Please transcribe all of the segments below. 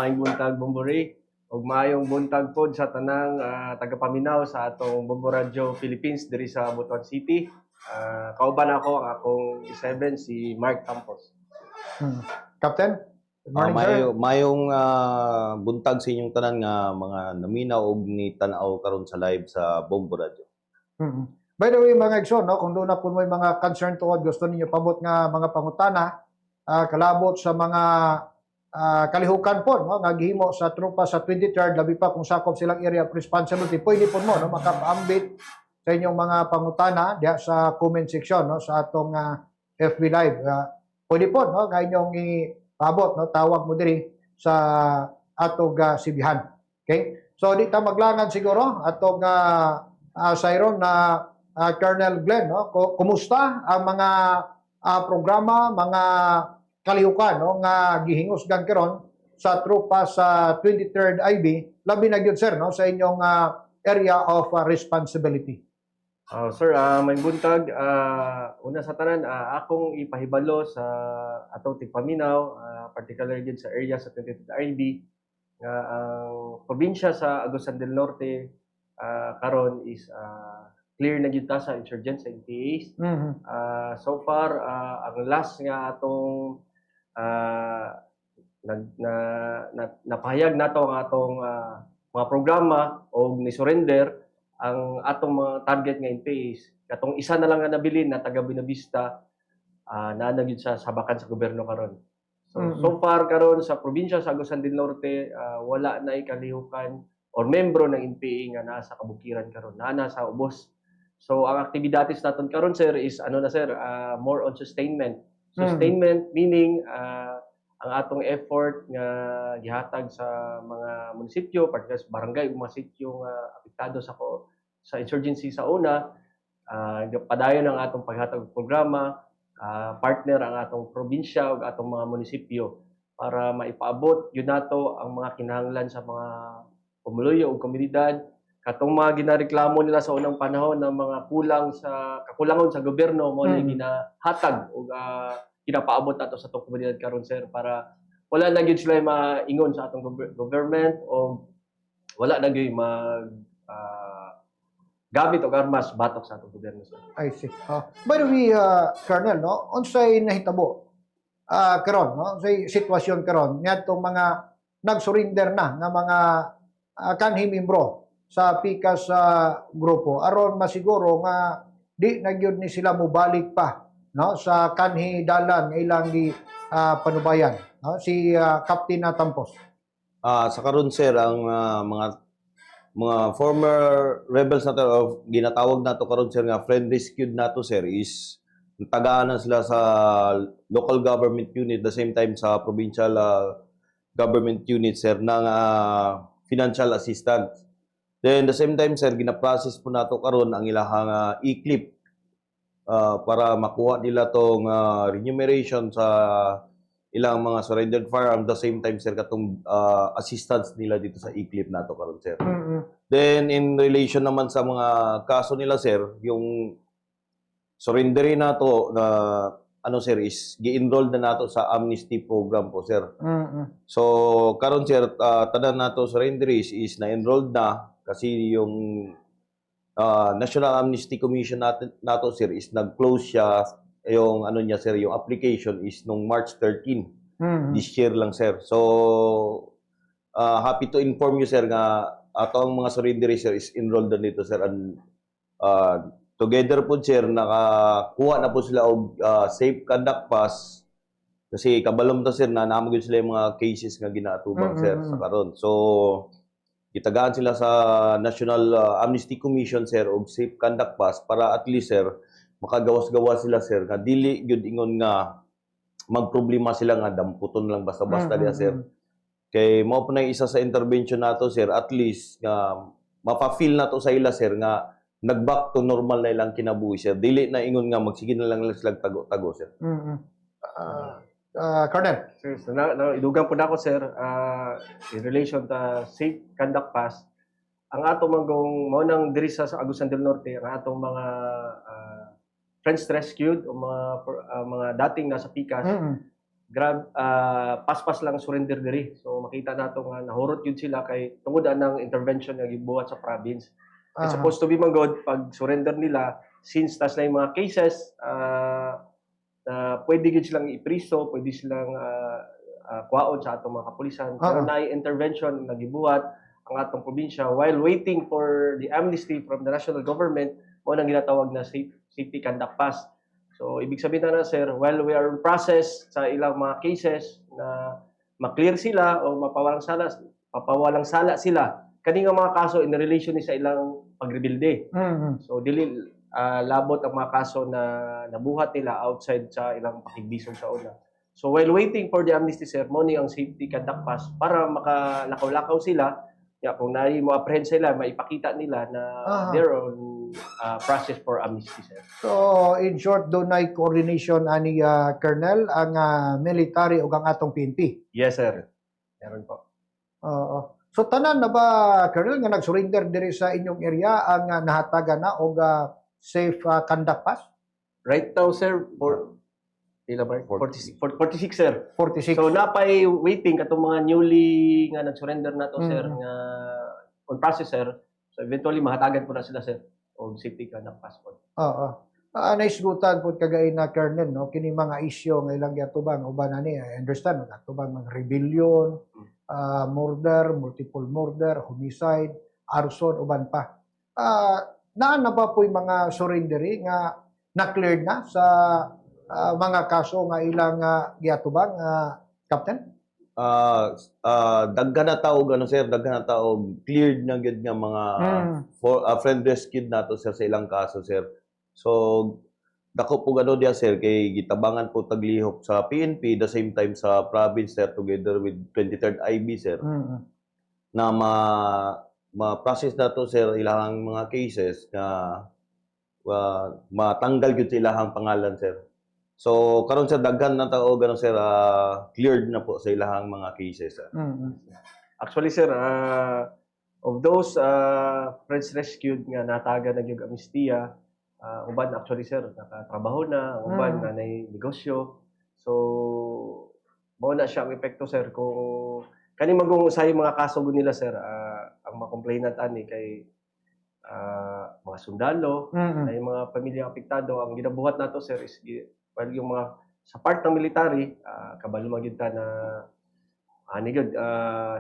maayong buntag Bombori ug maayong buntag pod sa tanang tagapaminaw sa atong Bombo Radio Philippines diri sa Butuan City. Kauban ako ang akong E7 si Mark Campos. Captain, good morning, sir. Mayong buntag sa inyong tanan nga mga naminaw og ni tan-aw karon sa live sa Bombo Radio. By the way, mga igsoon, no, kung doon na po may mga concern tuod, gusto ninyo pabot nga mga pangutana, kalabot sa mga kalihukan po, no, nga gihimo sa trupa sa 23rd, labi pa kung sakop silang area of responsibility, pwede po mo, no, makapaambit sa inyong mga pangutana diya sa comment section, no, sa atong FB Live. Pwede po, no, nga inyong ipabot, no, tawag mo diri sa atong sibihan. Okay? So, di ta maglangan siguro atong Siron na Colonel Glenn, no? Kumusta ang mga programa, mga kalihukan, no, nga gihingusgan karon sa trupa sa 23rd IB, labi na gyud sir, no, sa inyong area of responsibility. Sir, may buntag, una sa tanan, akong ipahibalo sa atong tigpaminaw, particularly din sa area sa 23rd IB, nga ang probinsya sa Agusan del Norte karon is clear na gyud ta sa insurgents sa NPAs. So far, ang last nga atong napahayag nato ang atong mga programa o ni surrender ang atong mga target nga NPAs. Katong isa na lang nga nabilin na taga Buenavista na gyud sa sabakan sa gobyerno karon. So far karon sa probinsya sa Agusan del Norte, wala na ikalihukan or membro ng NPA nga naa sa kabukiran karon, naa sa ubos. So ang aktibidades naton karon sir is ano na sir, more on sustainment. Sustainment meaning ang atong effort nga gihatag sa mga munisipyo, particularly sa barangay ug mga sityo nga apektado sa insurgency sa una, padayon ang atong paghatag og programa, partner ang atong probinsya ug atong mga munisipyo para maipaabot yun nato ang mga kinahanglan sa mga pumuluyo o komunidad, katong mga ginareklamo nila sa unang panahon ng mga kakulangon sa gobyerno mo na ginahatag o ginapaabot nato sa atong komunidad karon sir para wala na gyud sila maingon sa atong government o wala na gyud gamit og armas batok sa atong gobyerno sir. I see. By the way, Colonel, no, unsay nahitabo karon, no, unsay sitwasyon karon ngadtong mga nag-surrender na nga mga kanhi membro sa pikas sa grupo aron masiguro nga di na gyud ni sila mobalik pa, no, sa kanhi dalan nga ilang gi panubayan, no, si Captain Tampos. Sa karon sir ang mga former rebels nato of ginatawag nato karon sir nga friend rescued nato sir is tagaan na sila sa local government unit, the same time sa provincial government unit sir ng financial assistance. Then the same time sir gina-process po nato karon ang ilahang e-clip para makuha nila tong remuneration sa ilang mga surrendered firearm, the same time sir katong assistance nila dito sa e-clip nato karon sir. Then in relation naman sa mga kaso nila sir, yung surrenderin nato na ano sir is gi-enroll na nato sa amnesty program po sir. So karon sir tanan nato surrenderies is na-enrolled na kasi yung National Amnesty Commission nato sir is nag-close siya yung ano niya sir, yung application is nung March 13 this year lang sir. So happy to inform you sir nga atong mga surrenderies sir is enrolled na dito sir, and together po sir nakakuha na po sila og safe conduct pass kasi kabalom ta sir na namagod sila yung mga cases nga ginaatubang sir sa karon. So gitagaan sila sa National Amnesty Commission sir og safe conduct pass para at least sir makagawas-gawas sila sir nga dili gyud ingon nga magproblema sila nga damputon lang basta-basta diya sir. Kay mao pa na isa sa intervention nato sir, at least nga mapa-feel nato sa ila sir nga nag-back to normal na ilang kinabuhi sir. Dili na ingon nga magsige na lang sila tago-tago sir. Colonel. Sir, so idugang po na ako sir, in relation to safe conduct pass, ang atong manggong mao nang diri sa Agusan del Norte, ang atong mga friends rescued o mga dating nasa pikas, paspas lang surrender diri. So makita nato nga nahurot yun sila kay tungod anang intervention nga gibuhat sa province. It's supposed to be man good pag surrender nila since tas na yung mga cases na pwede gid silang ipriso, pwede silang kuwaon sa atong mga kapulisan. Pero naay intervention na gibuhat ang atong probinsya while waiting for the amnesty from the national government mo nang ginatawag na safety conduct pass. So, ibig sabihin na sir, while we are in process sa ilang mga cases na maklear sila o mapawalang sala sila, kani nga mga kaso in relation ni sa ilang pagrebilde. So, dili labot ang mga kaso na nabuhat nila outside sa ilang pakigbisog sa una. So, while waiting for the amnesty ceremony, ang safety conduct pass, para makalakaw-lakaw sila, kung mo apprehend sila, maipakita nila na they're on process for amnesty, sir. So, in short, doon ay coordination ani Colonel, ang military o ang atong PNP. Yes, sir. Meron po. Oo. So, tanan na ba, Colonel, nga nag-surrender diri sa inyong area ang nahatagan na o safe conduct pass? Right now, sir, pila ba? 46, sir. 46. So, napay waiting katong mga newly nga nag-surrender na to, sir, nga on process, sir. So, eventually, mahatagan po na sila, sir, o safety conduct pass po. Oo. Naisgutan po kagay na Colonel, no? Kini mga isyo nga ilang yatubang uban ani, I understand, no? Atubang mga rebellion, murder, multiple murder, homicide, arson, uban pa. Naan na ba po yung mga surrendering nga na-cleared na sa mga kaso nga ilang giatubang, Captain? Daghan na taog sir, daghan na taog cleared na gyud nga mga friend rescued nato sir sa ilang kaso sir. So dako po gano diya sir kay gitabangan po taglihok sa PNP the same time sa province sir together with 23rd IB sir. Na ma-process nato sir ilang mga cases na matanggal gyud sa ilang pangalan sir. So karon sir daghan na tao gano sir cleared na po sa ilahang mga cases sir. Actually sir, of those friends rescued nga nataga na yung amnestia, uban actually sir nakatrabaho na, uban na nay negosyo. So mao na siya ang epekto sir kung kani magong usay mga kaso gud nila sir, ang mga complainant ani kay mga sundalo, ay mga pamilyang apektado. Ang ginabuhat nato sir is well, yung mga sa part ng military, kabalo magyud ta na ani gud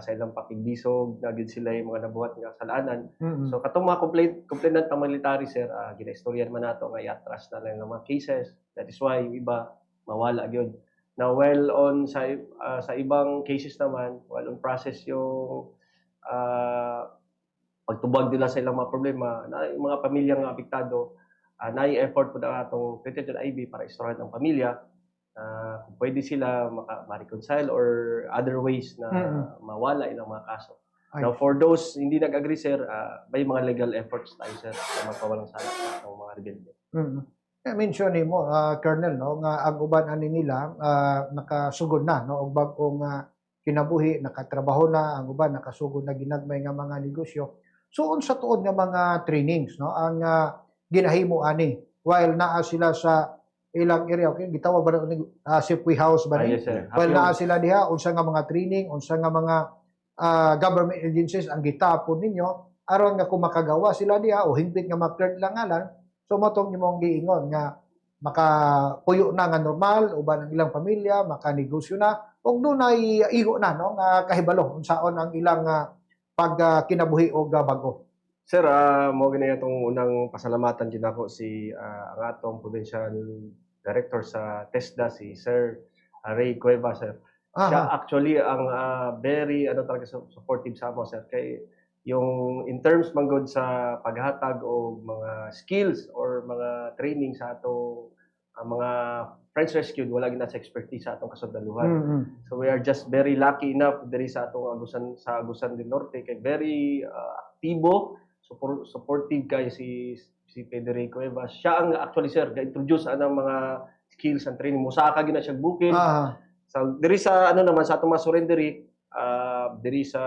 sa ilang pakigbisog na gud sila yung mga nabuhat nga kasalanan. So katong mga complainant ng military sir, ginaistoryan man nato nga iatras na lang ng mga cases. That is why yung iba mawala gyud. Now well on sa ibang cases naman, well on process yung pagtubag nila sa ilang mga problema na yung mga pamilyang apektado. Na-effort po na itong 23rd IB para istoryahan ng pamilya kung pwede sila ma-reconcile or other ways na mawala ilang mga kaso. Now, for those hindi nag-agree, sir, may mga legal efforts tayo, sir, na magpawalang sala ng mga rebelde. Mention mo, Colonel, no, nga ang uban ani nila nakasugod na, no, og bag-ong kinabuhi, nakatrabaho na, ang uban nakasugod na ginagmay nga mga negosyo. So, unsa tuod nga mga trainings, no, ang ginahimo ani while naa sila sa ilang area, okay, gitawag ba ni Safeway House ba ni? Yes, sir. While naa sila diha, unsa nga mga training, unsa nga mga government agencies ang gitapon ninyo aron nga kung makagawa sila diha o hingpit nga ma-clear lang ngalan, so motong imong giingon nga makapuyo na nga normal uban ang ilang pamilya, makanegosyo na ug dunay igo na, no, nga kahibalo unsaon ang ilang pagkinabuhi og bago. Sir, mo gani itong unang pasalamatan din ako si ang atong provincial director sa TESDA, si Sir Ray Cueva, sir. Siya actually ang very talaga supportive sa amo, sir, kay yung in terms manggod sa paghatag o mga skills or mga training sa atong mga Friends Rescued, wala gina sa expertise sa atong kasundalohan. So we are just very lucky enough diri sa atong Agusan del Norte kay very aktibo, supportive kay si Federico Eva. Siya ang actually sir ga-introduce anang mga skills and training mo sa gina siya bukid. So diri sa naman sa atong surrendery, diri sa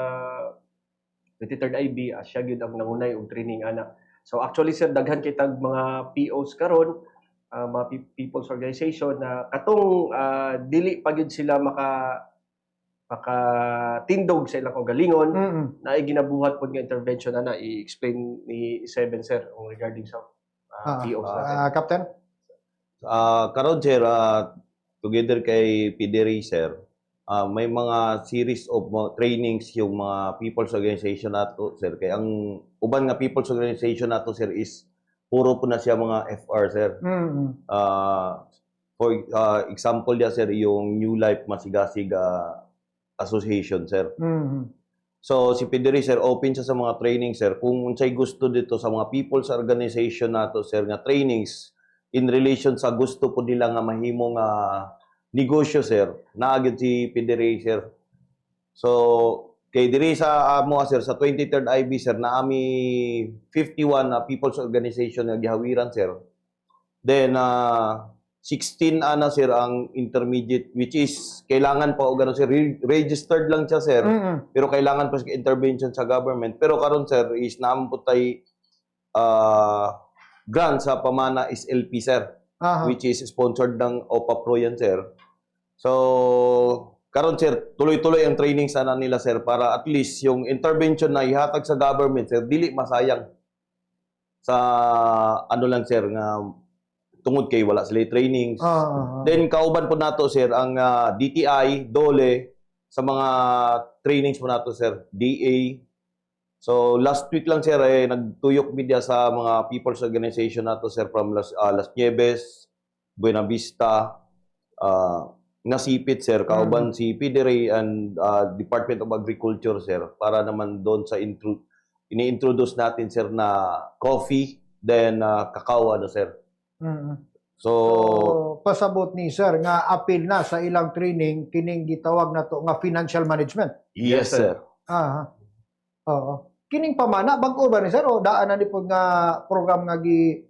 23rd IB, siya gyud ang nangunay og training ana. So actually sir daghan kay tag mga POs karon mga people's organization na katong dili pa gyud sila makatindog sa ilang kaugalingon na ginabuhat po nga intervention na i-explain ni Seven sir regarding sa POs natin. Captain? Karon sir, together kay PDRI sir, may mga series of trainings yung mga people's organization nato sir. Kaya ang uban nga people's organization nato sir is puro po na siya mga FR sir. For example dia sir yung New Life Masigasig Association sir. So si PDRI sir open siya sa mga training sir. Kung unsay gusto dito sa mga people's organization nato sir nga trainings in relation sa gusto po nila nga mahimo nga negosyo sir, naagid si PDRI sir. So kay diri sa sir sa 23rd IB sir naami 51 na people's organization nga gihawiran sir. Then 16 sir ang intermediate, which is kailangan pa og sir registered lang siya sir. Pero kailangan pa sa intervention sa government. Pero karon sir is naamo po tay grant sa pamana is LP sir. Which is sponsored ng OPA Pro yan sir. So karon sir, tuloy-tuloy ang training sana nila sir para at least yung intervention na ihatag sa government sir dili masayang sa ano lang sir nga tungod kay wala sila trainings. Then kauban po nato sir ang DTI, DOLE sa mga trainings po nato sir, DA. So last week lang sir nagtuyok media sa mga people's organization nato sir from Las Nieves, Buena Vista, nasipit sir kauban si PDRI and Department of Agriculture sir para naman doon sa ini-introduce natin sir na coffee then cacao sir. So pasabot ni sir nga apil na sa ilang training kining gitawag na to nga financial management. yes sir. Oo. Kining pamana bag-o ba ni sir o daan na ni pud nga program nga gi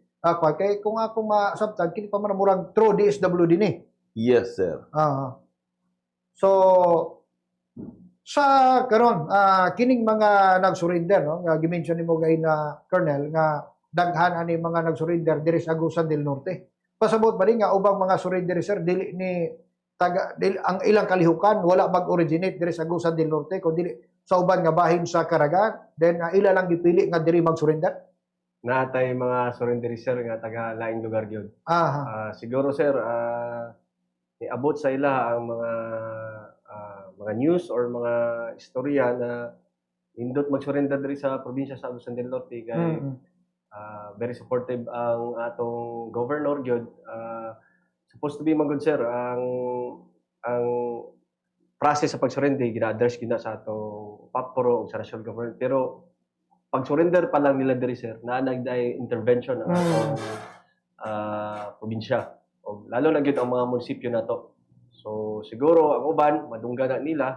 kay kung ako masabtan kining pamana murag through DSWD ni. Yes sir. So sa karon kining mga nag-surrender no nga gi-mention nimo gay na Colonel nga daghan ani mga nag-surrender diri sa Agusan del Norte. Pasabot ba rin nga ubang mga surrender sir dili ni ang ilang kalihukan wala mag-originate diri sa Agusan del Norte kundi sa uban nga bahin sa Caraga then ila lang gipili nga diri mag-surrender. Natay mga surrender sir nga taga laing lugar gyud. Siguro sir niabot sa ila ang mga news or mga istorya na indot mag-surrender diri sa probinsya sa Agusan del Norte kay very supportive ang atong governor gyud. Supposed to be man good sir ang process sa pag-surrender gina-address gina sa atong PAPRO o sa national government pero pag-surrender pa lang nila diri sir na nagday intervention ang atong probinsya o lalo na gyud ang mga munisipyo nato. So siguro ang uban madunggan na nila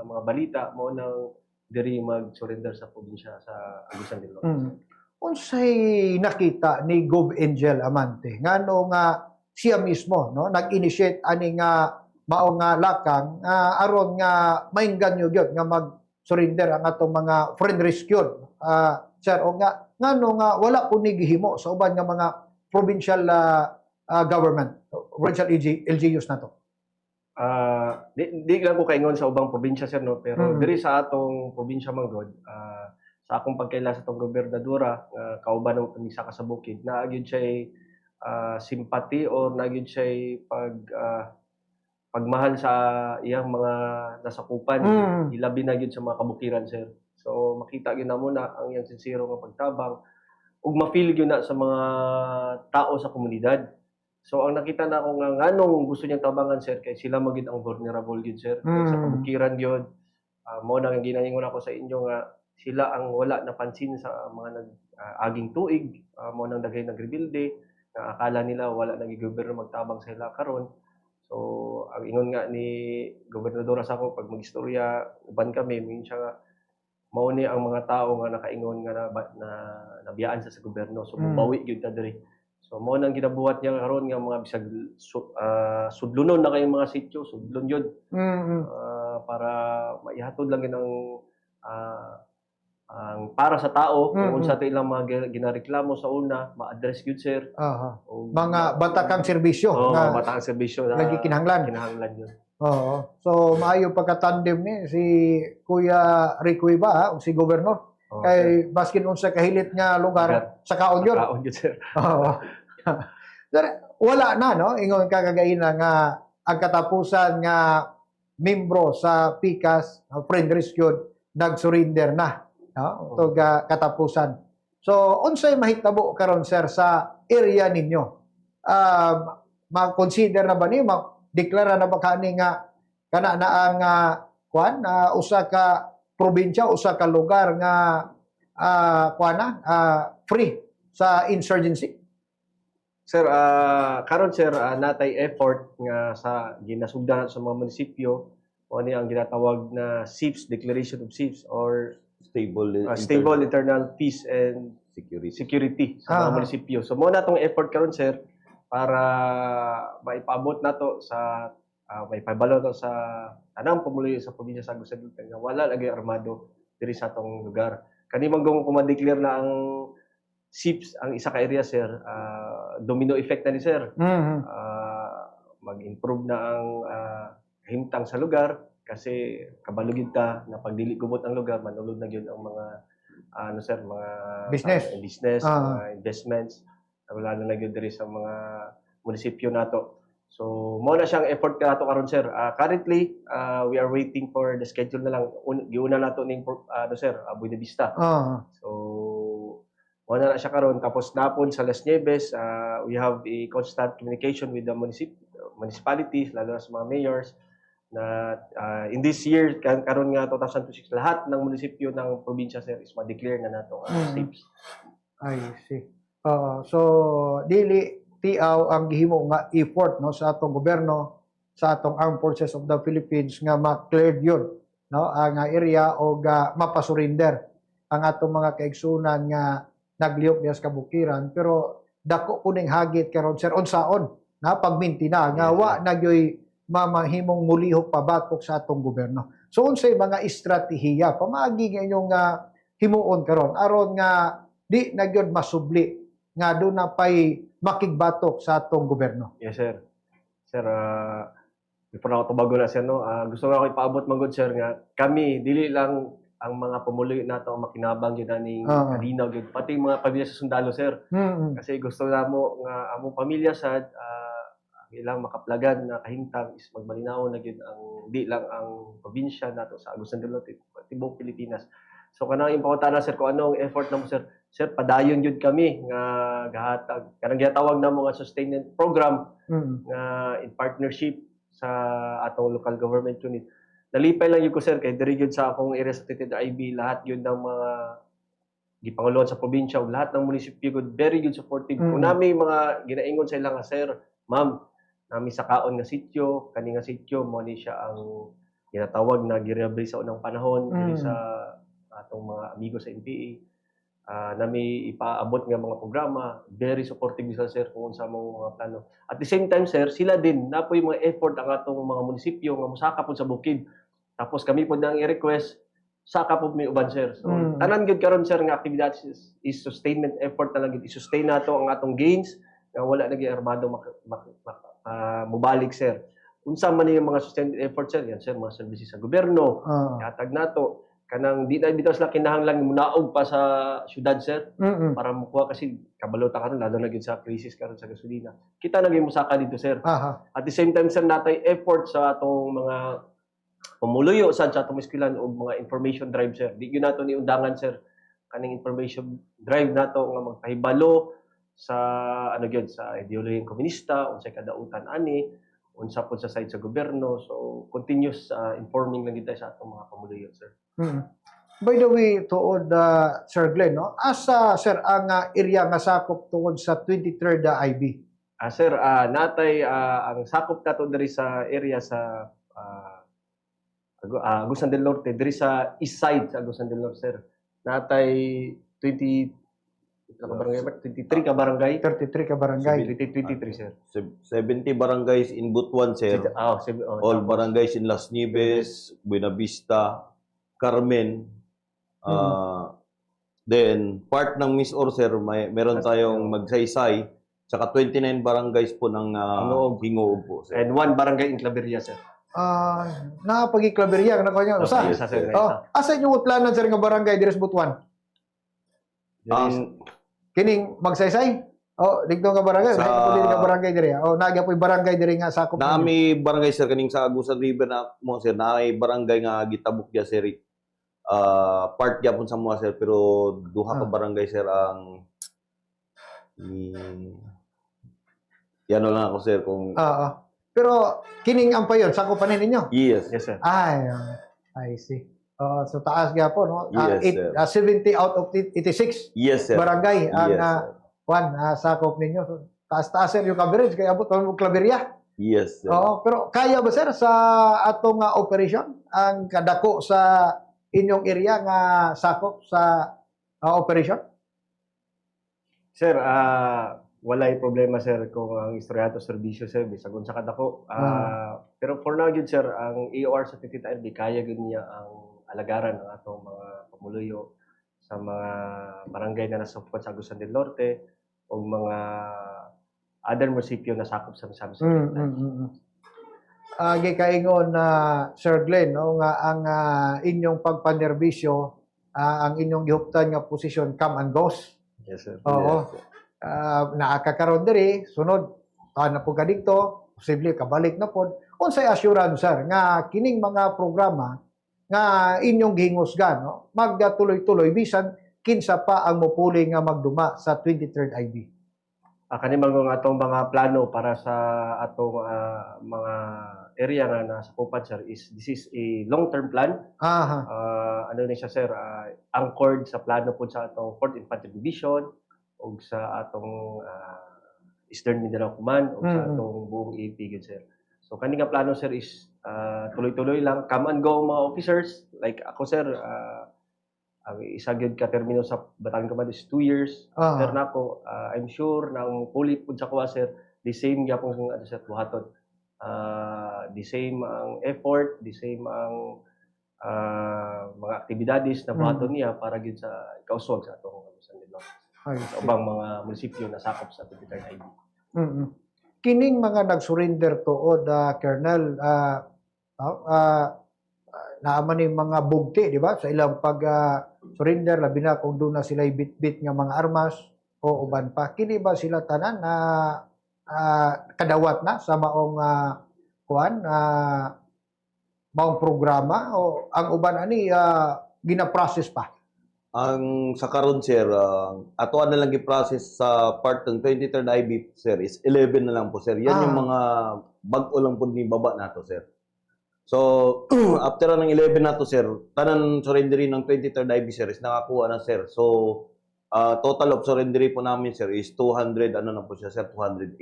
mga balita mo nang diri mag-surrender sa probinsya sa Agusan del Norte. Unsay nakita ni Gov Angel Amante ngano nga siya mismo no nag-initiate ani nga mao nga lakang aron nga mainggan gyud nga mag-surrender ang atong mga friend rescued sir o nga ngano nga wala po ni gihimo sa uban nga mga provincial government provincial LGUs nato. Di lang ko kaingon sa ubang probinsya sir no pero diri sa atong probinsya manggod sa akong pagkaila sa atong gobernadora kauban ng kamisa ka sa bukid na gyud siya simpati or na gyud siya pagmahal sa iyang mga nasakupan ilabi na gyud sa mga kabukiran sir. So makita gyud na muna ang iyang sincero nga pagtabang ug ma-feel gyud na sa mga tao sa komunidad. So ang nakita na ko nga nganong gusto niyang tabangan sir kay sila magid ang vulnerable gyud sir sa kabukiran gyud. Mo nang ginaingon ako sa inyo nga sila ang wala napansin sa mga aging tuig mo nang daghay nagrebilde na akala nila wala nang gobyerno magtabang sa ila karon. So ang ingon nga ni gobernadora sa ako pag magistorya uban kami minsan nga mao ni ang mga tao nga nakaingon nga na nabiyaan sa gobyerno so mubawi gyud ta diri. So mo nang ginabuhat niya karon nga mga bisag sudlunon na kayong mga sitio sudlon gyud para maihatod lang yun ang ang para sa tao kung Mm. unsa to ilang mga ginareklamo sa una ma-address gyud sir. Aha. O, Mga batakang serbisyo Oo, nga mga batang serbisyo na lagi kinahanglan. kinahanglan yun. Oo. So maayo pagka-tandem ni si Kuya Ricoy ba o si Gobernador Oo, sir. kay baskin unsa kahilit nga lugar sa kaon yun. Kaon yun sir. Oo. Sir, wala na no ingon kakagaina nga ang katapusan nga membro sa PICAS, friend rescued, nag-surrender na. No? Ito katapusan. So, unsay mahitabo karon sir sa area ninyo? Ma-consider na ba ni deklara na ba kani nga kana na ang kuan usa ka probinsya, usa ka lugar nga free sa insurgency? Sir, karon sir, natay effort nga sa ginasugdan sa mga munisipyo o ano ang ginatawag na SIPs, Declaration of SIPs or Stable Internal Peace and Security sa mga Aha. munisipyo. So mo na tong effort karon sir para maipaabot nato sa may pabalo to sa tanang pamuluyo sa probinsya sa Agusan del Norte nga wala lagi armado diri sa atong lugar. Kani man gong kuma-declare na ang SIPs ang isa ka area sir, domino effect na ni sir. Mhm. Mag-improve na ang himtang sa lugar kasi kabalugid ta na pagdili gubot ang lugar manulog na gyud ang mga ano sir, mga business, mga investments lalo na gyud diri sa mga munisipyo nato. So mo na siyang effort nato karon sir. Currently we are waiting for the schedule na lang. Giuna nato ning ano sir, Buena Vista. Ah. So wala na siya karon tapos napon sa Las Nieves, we have a constant communication with the municipalities lalo na sa mga mayors na in this year karon nga 2026 lahat ng munisipyo ng probinsya sir is ma-declare na nato ang SIPs. I see. So dili tiaw ang gihimo nga effort no sa atong gobyerno, sa atong Armed Forces of the Philippines nga ma-clear yun no ang area o mapasurinder ang atong mga kaigsunan nga naglihok diya sa kabukiran, pero dako kuning hagit karon sir unsaon na pagminti na nga wa na gyoy mamahimong mulihok pabatok sa atong gobyerno. So unsay mga estratehiya pamaagi nga inyong himuon karon aron nga di na gyud masubli nga do na pay makigbatok sa atong gobyerno. Yes sir. Sir, before ako tubago na sir no, gusto ko ipaabot man sir nga kami dili lang ang mga pamuluyo nato ang makinabang gyud aning kalinaw gyud pati mga pamilya sa sundalo sir. Kasi gusto namo nga among pamilya sad ilang makaplagan na kahintang is magmalinaw na gyud ang di lang ang probinsya nato sa Agusan del Norte tibuok Pilipinas. So kanang importante na sir kung anong effort namo sir. Sir padayon gyud kami nga gahatag kanang gitawag namo nga sustainment program nga in partnership sa atong local government unit. Nalipay lang yun ko sir kay diri gyud sa akong area sa TTIB lahat yun ng mga gipanguluan sa probinsya ug lahat ng munisipyo good very good supportive. Kung nami mga ginaingon sa ilang nga sir, ma'am, nami sa kaon nga sitio, kani nga sitio mo ni siya ang ginatawag na gireabli sa unang panahon diri sa atong mga amigo sa NPA. Nami ipaabot nga mga programa, very supportive sila sir kung unsa mong mga plano. At the same time sir, sila din napoy mga effort ang atong mga munisipyo nga mosaka pod sa bukid. Tapos kami pod nang i-request saka pod may uban sir. So tanan gyud karon sir nga aktibidad is sustainment effort na lang gyud i-sustain nato ang atong gains nga wala na gyud armado mubalik sir. Unsa man yung mga sustained effort sir, yan sir mga services sa gobyerno, ihatag nato kanang di na bitaw sila kinahanglan munaog pa sa syudad sir para mukuha kasi kabalota karon lalo na gyud sa crisis karon sa gasolina. Kita na gyud musaka dito sir. At the same time sir natay effort sa atong mga pamuluyo sa atong eskwelahan og mga information drive sir. Di gyud nato ni undangan sir kaning information drive nato nga magpahibalo sa ano gyud sa ideolohiyang komunista unsay kadautan ani unsa po sa side sa gobyerno. So, continuous informing lang kita sa atong mga pamuluyo, sir. By the way, tuod, Sir Glenn, no? Asa, sir, ang area nga sakop tuod sa 23rd IB? Sir, natay ang sakop nato diri sa area sa Agusan del Norte, diri sa east side sa Agusan del Norte, sir. Natay 23 ka barangay. 33 ka barangay. 23, sir. 70 barangays in Butuan, sir. All barangays in Las Nieves, Buena Vista, Carmen, Then, part ng Miss Or, sir, meron tayong Magsaysay, saka 29 barangays po ng Hingoog po, sir. And 1 barangay in Claveria, sir. Napagi-klaberya na kanya usa. Yes, Isa, sir. sir. Isa. Asa inyo utlanan sir nga barangay diri sa Butuan? Ang- Kining Magsaysay? Dito nga barangay, Sa- sa nga barangay diri. Naga po'y barangay diri nga sakop. Naami barangay, sir, kaning sa Agusan River na mo, sir, naay barangay nga gitabok dya, sir. Part gyapon sa mga, sir, pero duha ka barangay, sir, ang yan lang ako, sir, kung Pero kining ampayon sakopan ninyo. yes. Yes, sir. I see. So taas gyapon, no? Yes, sir. 70 out of 86 Yes, sir. barangay ang Yes, sir. sakop ninyo. So, taas-taas sir yung coverage kaya abot pa mo Claveria. Yes, sir. Pero kaya ba sir sa atong operation ang kadako sa inyong area nga sakop sa operation? Sir, walay problema, sir, kung ang istoryato serbisyo, sir, bisagon sa kadako. Pero for now, yun, sir, ang AOR sa Titita RB, kaya yun niya ang alagaran ng atong mga pamuluyo sa mga barangay na nasa sa Agusan del Norte o mga other munisipyo na sakop sa Misamis. Gikaingon na Sir Glenn, no, nga ang inyong pagpanerbisyo, ang inyong gihuptan nga posisyon come and goes. Yes, sir. Oo. Naakakaroon diri, sunod, na po ka dito, posible kabalik na po. Unsay assurance, sir, nga kining mga programa nga inyong gihingusgan, no, magtuloy-tuloy, bisan kinsa pa ang mupuli nga magduma sa 23rd IB. Kanimang atong mga plano para sa atong mga area nga nasakupan, sir, is this is a long-term plan. Ano ni siya, sir, anchored sa plano po sa atong 4th Infantry Division o sa atong Eastern Mindanao Command o sa atong buong AP, good, sir. So kani nga plano, sir, is tuloy-tuloy lang, come and go mga officers. Like ako, sir, ang isa gyud ka termino sa Bataan Command is 2 years. Sir, nako, I'm sure na ang pulit pud sa kuha, sir, the same gyapon ano, sir, buhaton. The same ang effort, the same ang mga aktibidades na buhaton niya para gyud sa ikausog sa atong Agusan del Norte. Sa ubang mga munisipyo na sakop sa 23rd IB. Kining mga nag-surrender tuod, Colonel, naaman ni mga bugti, di ba? Sa ilang pag-surrender, labi na kung doon na sila bit-bit nga mga armas o uban pa. Kini ba sila tanan na kadawat na sa maong maong programa o ang uban ani gina-process pa? Ang sa karon, sir, ato na lang gi-process sa part ng 23rd IB, sir, is 11 na lang po, sir. Yan yung mga bag-o lang po ni baba nato, sir. So, after ng 11 nato, sir, tanan surrendery ng 23rd IB, sir, is nakakuha na, sir. So, total of surrendery po namin, sir, is 200, ano na po siya, sir, 208.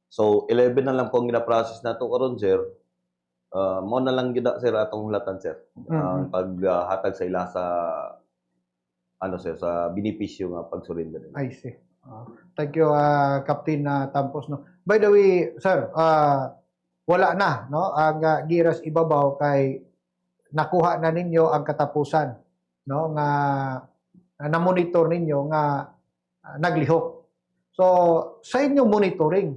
So, 11 na lang po ang gina-process nato karon, sir. Mo na lang gida, sir, atong hulatan, sir. Ang paghatag sa ila sa ano, sir, sa benepisyo nga pag-surrender. I see. Thank you, Captain Tampos. No? By the way, sir, wala na, no? Ang Giras Ibabaw kay nakuha na ninyo ang katapusan, no? Nga na-monitor ninyo nga naglihok. So, sa inyong monitoring,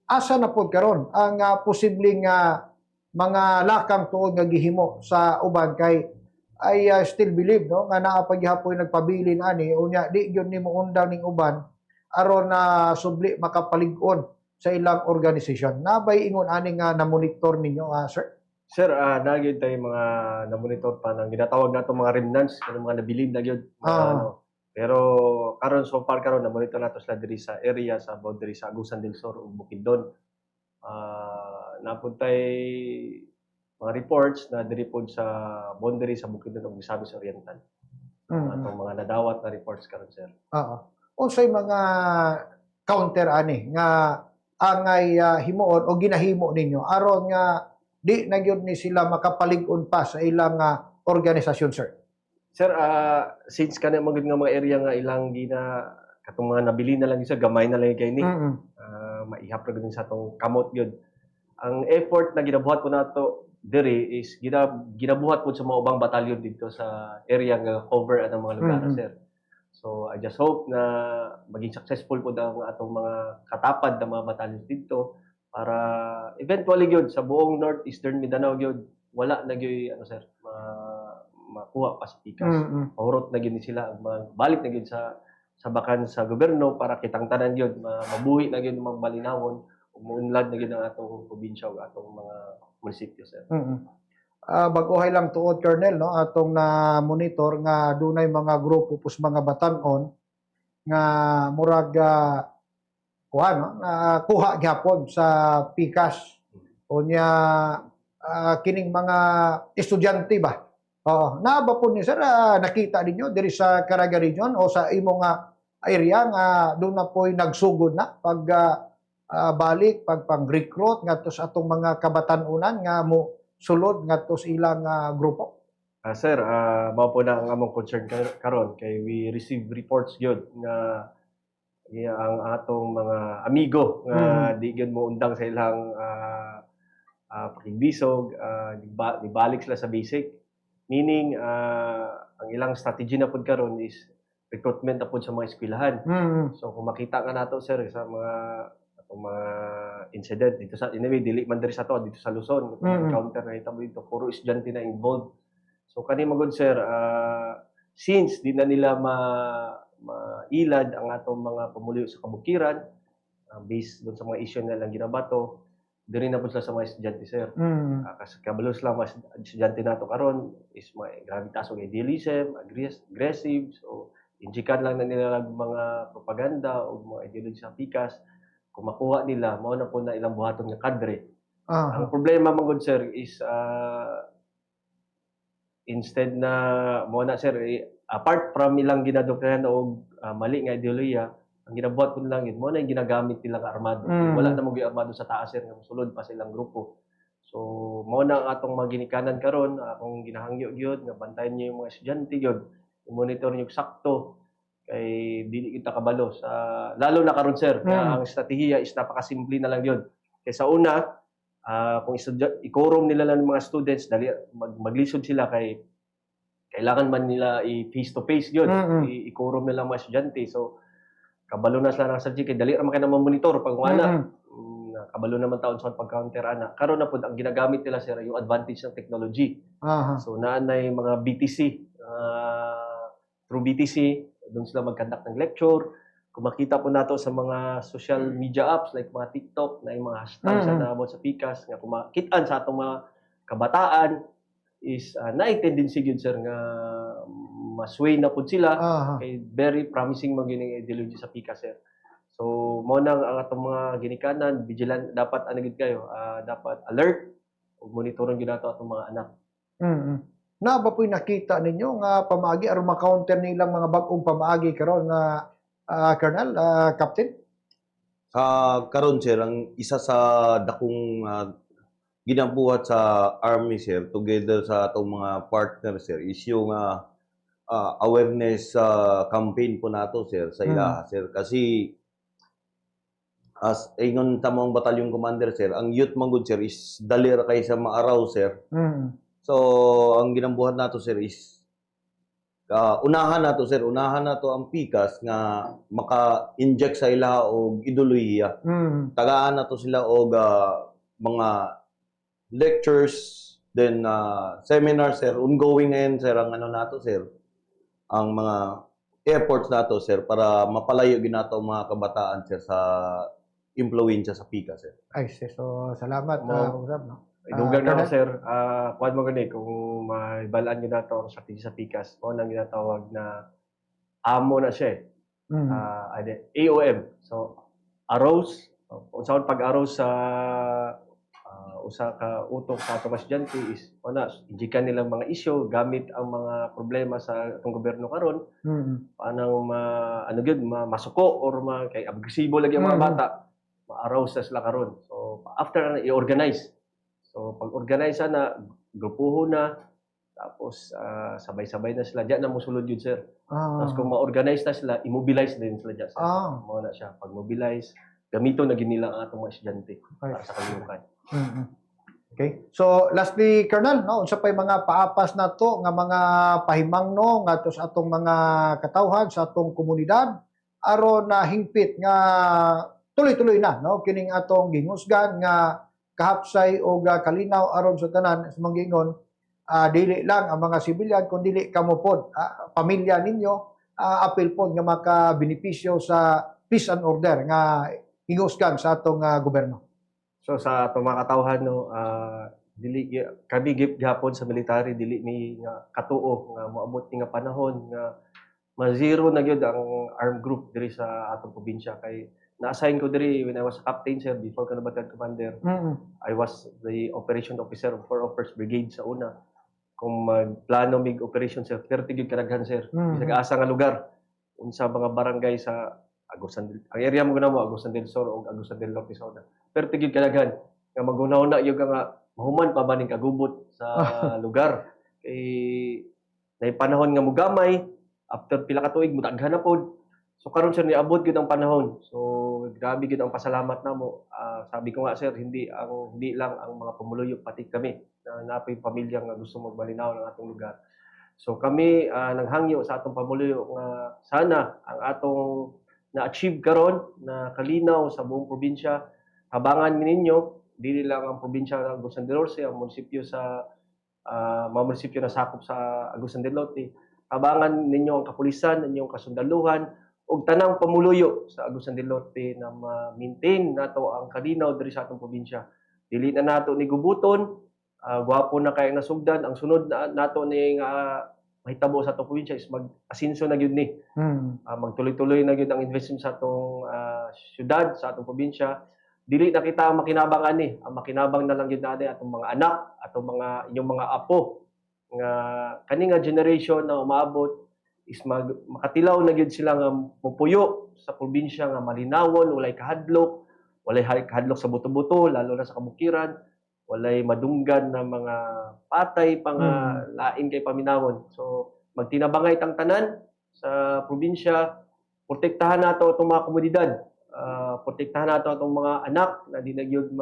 asa na po karon ang posibleng mga lakang tuod nga gihimo sa uban kay I still believe, no, nga naa pa gihapoy nagpabilin ani unya di gyud nimo undang ning uban aron na subli makapalig-on sa ilang organisasyon. Nabay ingon ani nga na-monitor ninyo, sir? Sir, nagyod tayo mga na-monitor pa ng ginatawag nato mga remnants, mga nabilib na gyud. Pero karon so far karon na-monitor nato sila diri sa area sa boundary sa Agusan del Sur ug Bukidnon. Napuntay mga reports na diri pod sa boundary sa Bukidnon ug Misamis Oriental. Atong mga nadawat na reports karon, sir. Unsay mga counter ani nga angay himuon o ginahimo ninyo aron nga di na gyud ni sila makapalig-on pa sa ilang organisasyon, sir? Sir, since kana nga mga area nga ilang gina katong mga nabili na lang isa gamay na lang kay ni. Maihap ra gyud sa atong kamot gyud. Ang effort na ginabuhat po nato diri is ginabuhat po sa mga ubang batalyon dito sa area nga cover ang mga lugar, Mhm. sir. So I just hope na maging successful po ang atong mga katapad na mga batalyon dito para eventually gyud sa buong Northeastern Mindanao gyud wala na gyud ano sir makuha pa sa pikas. Mm. Mahurot na gyud ni sila balik na gyud sa bakan sa gobyerno para kitang tanan gyud mabuhi na gyud mga balinawon ug muunlad na gyud ang atong probinsya ug atong mga munisipyo sir. Baguhay lang tuod, Colonel, no, atong na monitor nga dunay mga grupo pus mga batanon nga murag kuha no, kuha gyapon sa pikas. Unya kining mga estudyante ba? Oo, naaba po ni sir nakita ninyo diri sa Caraga region o sa imong area nga doon na po'y nagsugod na pag balik pag pang-recruit ngadto sa atong mga kabatanunan nga mo sulod ngadto sa ilang grupo. Sir, mao po na ang among concern karon kay we receive reports gyud nga ang atong mga amigo nga di gyud mo undang sa ilang pakigbisog, nibalik sila sa basic. Meaning, ang ilang strategy na pud karon is recruitment na pud sa mga eskwelahan. So kung makita nga nato sir sa mga incident dito sa anyway dili man diri sa to dito sa Luzon encounter na itabo dito puro estudyante na involved. So kani magud sir since di na nila mailad ang atong mga pamulyo sa kabukiran based doon sa mga issue na lang ginabato diri na pud sila sa mga estudyante sir. Kasi kabalos lang mga estudyante nato karon is may grabe taso ng idealism, aggressive, so injikan lang na nila mga propaganda o mga ideology sa pikas. Kung makuha nila, mao na po na ilang buhaton nga kadre. Ang problema man sir is instead na mo na sir apart from ilang ginadoktrinan og mali nga ideolohiya, ang ginabuhat ko lang yun mo na yung ginagamit nila nga armado. Wala na mo armado sa taas sir nga mosulod pa silang grupo. So mo na ang atong mga ginikanan karon akong ginahangyo gyud nga bantayan niyo yung mga estudyante gyud i-monitor niyo sakto kay dili kita kabalo sa lalo na karon sir ang estratehiya is napakasimple na lang yun kay sa una kung i-quorum nila lang ng mga students dali maglisod sila kay kailangan man nila i-face to face yun i-quorum nila mga estudyante so kabalo na sila ng subject kay dali ra man kay na monitor pag wala kabalo naman taon sa pag-counter ana karon na pud ang ginagamit nila sir yung advantage ng technology so naanay mga BTC through BTC doon sila mag-conduct ng lecture. Kung makita po nato sa mga social media apps like mga TikTok na yung mga hashtags na naabot sa pikas nga kung makitaan sa atong mga kabataan is na-tendency yun sir nga masway na po sila kay very promising mag yung ideology sa pikas sir. So mo nang ang atong mga ginikanan vigilant dapat ano gid kayo dapat alert ug monitoron gyud nato atong mga anak. Na ba po'y nakita ninyo nga pamaagi aron ma-counter nilang mga bag-ong pamaagi karon nga Colonel, Captain? Karon sir, ang isa sa dakong ginabuhat sa Army sir, together sa atong mga partner sir, is yung awareness campaign po nato sir sa ilaha sir. Kasi as ingon tamang batalyon commander sir, ang youth manggod sir is dali ra kay sa maaraw sir. So, ang ginambuhat nato sir is unahan nato ang pikas nga maka-inject sa ila og ideolohiya. Tagaan nato sila og mga lectures, then seminars sir, ongoing ngayon sir ang ano nato sir, ang mga efforts nato sir para mapalayo ginato ang mga kabataan sir sa impluwensya sa pikas sir. Ay, so salamat usap no. Idugang na sir, kuwan mo gani kung maibalaan nyo na ito ang strategy sa pikas, o nang ginatawag na AMO na siya AOM. So, arrows, kung saan pag-arrows sa usa ka utok sa atong estudyante is injikan nilang mga issue gamit ang mga problema sa atong gobyerno karon paano masuko or kay agresibo lagi ang mga bata ma-arouse na sila karon. So after i-organize. So pag-organize na grupuho na tapos sabay-sabay na sila diyan na mosulod yun sir. Tapos kung ma-organize na sila, immobilize din sila diyan. Mao na siya pag-mobilize gamito na ginila ang atong mga estudyante para sa kalihukan. Okay. So lastly, Colonel, no, unsa pay mga paapas na to nga mga pahimangno ngadto sa atong mga katawhan sa atong komunidad aron na hingpit nga tuloy-tuloy na no kining atong gihusgan nga kahapsay o kalinaw aron sa tanan sa manggingon dili lang ang mga sibilyan kundi dili kamo pod pamilya ninyo apil pod nga makabenepisyo sa peace and order nga hingusgan sa atong gobyerno. So sa atong mga katawhan no, kami gihapon sa military dili mi nga katuo nga moabot ni nga panahon nga ma-zero na gyud ang armed group diri sa atong probinsya kay na-assign ko diri when I was a captain sir before ko na battalion commander. I was the operation officer of 4 Offers Brigade sa una. Kung magplano mig operation sir, 30 gyud kadaghan sir. Bisag asa nga lugar unsa mga barangay sa Agusan ang area mo guna mo Agusan del Sur o Agusan del Norte sa una. Pero tigid kadaghan nga maghuna-huna yung nga mahuman pa ba ning kagubot sa lugar kay nay panahon nga mugamay after pila ka tuig mudaghan na pod. So karon sir niabot gyud ang panahon. So grabe gyud ang pasalamat namo. Sabi ko nga sir hindi lang ang mga pumuluyo pati kami na napay pamilya nga gusto magbalinaw ng atong lugar. So kami nanghangyo sa atong pamuluyo nga sana ang atong na-achieve karon na kalinaw sa buong probinsya habangan ninyo dili lang ang probinsya ng Agusan del Norte ang munisipyo sa mga munisipyo na sakop sa Agusan del Norte habangan ninyo ang kapulisan inyong kasundaluhan ug tanang pamuluyo sa Agusan del Norte na ma-maintain nato ang kalinaw diri sa atong probinsya dili na nato ni gubuton gwapo na kay nasugdan ang sunod nato ni mahitabo sa atong probinsya is mag-asenso na gyud ni. Magtuloy-tuloy na gyud ang investment sa atong syudad, sa atong probinsya. Dili na kita ang makinabang ani. Ang makinabang na lang gyud natin atong mga anak, atong mga inyong mga apo nga kani nga generation na umaabot is makatilaw na gyud sila nga mupuyo sa probinsya nga malinawon, walay kahadlok sa buto-buto lalo na sa kabukiran. Walay madunggan na mga patay pa nga lain kay paminawon. So magtinabangay tang tanan sa probinsya, protektahan nato atong mga komunidad, protektahan nato atong mga anak na di na gyud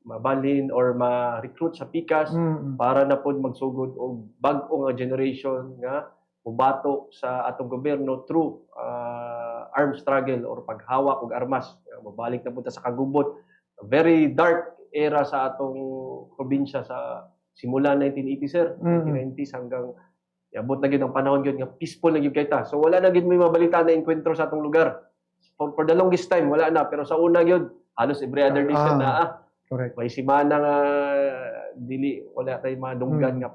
mabalhin or ma-recruit sa pikas para na pod magsugod og bag-o nga generation nga mubato sa atong gobyerno through armed struggle or paghawak og armas. Mabalik na punta sa kagubot very dark era sa atong probinsya sa simula 1980 sir, 1990s hanggang abot na gyud ang panahon gyud nga peaceful na gyud kay ta. So wala na gyud may mabalita na enkwentro sa atong lugar. For the longest time wala na pero sa una gyud halos every other day sir na correct. May simana nga dili wala tay madunggan nga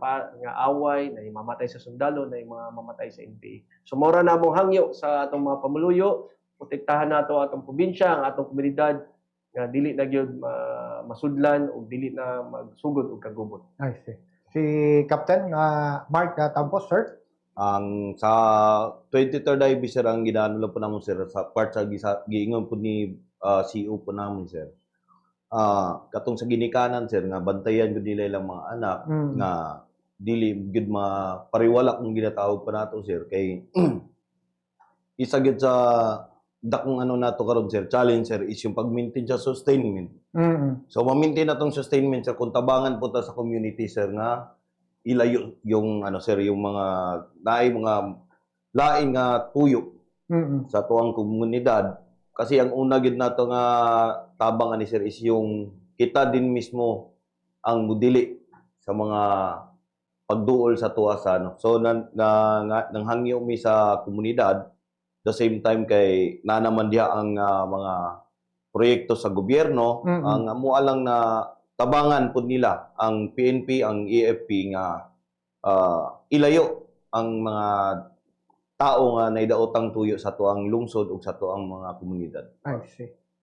away na mamatay sa sundalo na mga mamatay sa NPA. So mora na mong hangyo sa atong mga pamuluyo, protektahan nato atong probinsya, ang atong komunidad nga dili na gyud masudlan o dili na magsugod og kagubot. I see. Si Captain Mark Tampos, sir. Ang sa 23rd IB sir ang ginaano po namo sir sa part sa giingon po ni CEO po namin sir. Katong sa ginikanan sir nga bantayan gud nila ilang mga anak nga dili gud mapariwala kung ginatawag pa nato sir kay isa gid sa dakong ano nato karon sir challenge sir is yung pag-maintain sa sustainment. So ma-maintain natong sustainment sir kung tabangan po ta sa community sir nga ilayo yung ano sir yung mga lain nga tuyo sa tuwang komunidad kasi ang una gid nato nga tabangan ni sir is yung kita din mismo ang mudili sa mga pagduol sa tuwa sa ano. So nanghangyo mi sa komunidad the same time kay naman diha ang mga proyekto sa gobyerno ang amualang na tabangan pud nila ang PNP ang AFP nga ilayo ang mga tao nga naidaotang tuyo sa tuang lungsod ug sa tuang mga komunidad. I see.